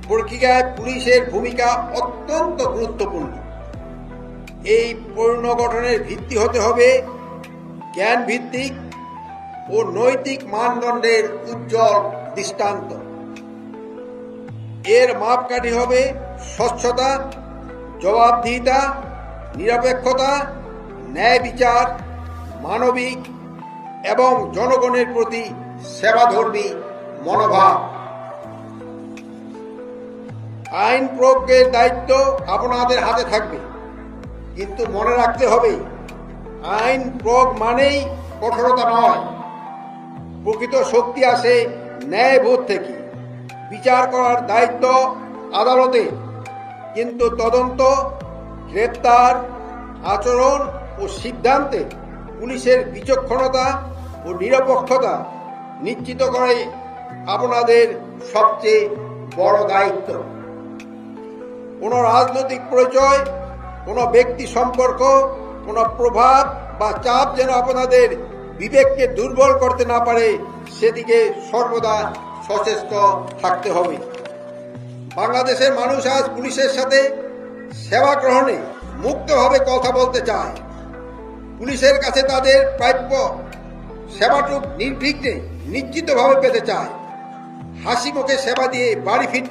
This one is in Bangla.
প্রক্রিয়ায় পুলিশের ভূমিকা অত্যন্ত গুরুত্বপূর্ণ। এই পুনর্গঠনের ভিত্তি হতে হবে জ্ঞান ভিত্তিক ও নৈতিক মানদণ্ডের উজ্জ্বল দৃষ্টান্ত। এর মাপকাঠি হবে স্বচ্ছতা, জবাবদিহিতা, নিরপেক্ষতা, ন্যায় বিচার, মানবিক এবং জনগণের প্রতি সেবাধর্মী মনোভাব। আইন প্রয়োগের দায়িত্ব আপনাদের হাতে থাকবে, কিন্তু মনে রাখতে হবে আইন প্রয়োগ মানেই কঠোরতা নয়। প্রকৃত শক্তি আসে ন্যায়বোধ থেকে। বিচার করার দায়িত্ব আদালতে, কিন্তু তদন্ত, গ্রেপ্তার, আচরণ ও সিদ্ধান্তে পুলিশের বিচক্ষণতা ও নিরপেক্ষতা নিশ্চিত করে আপনাদের সবচেয়ে বড় দায়িত্ব। কোনো রাজনৈতিক পরিচয়, কোনো ব্যক্তি সম্পর্ক, কোনো প্রভাব বা চাপ যেন আপনাদের বিবেককে দুর্বল করতে না পারে, সেদিকে সর্বদা সচেষ্ট থাকতে হবে। বাংলাদেশের মানুষ আজ পুলিশের সাথে সেবা গ্রহণে মুক্তভাবে কথা বলতে চায়। পুলিশের কাছে তাদের প্রাপ্য সেবাটুক নির্বিঘ্নে নিশ্চিতভাবে পেতে চায়। হাসি মুখে সেবা দিয়ে বাড়ি ফিরতে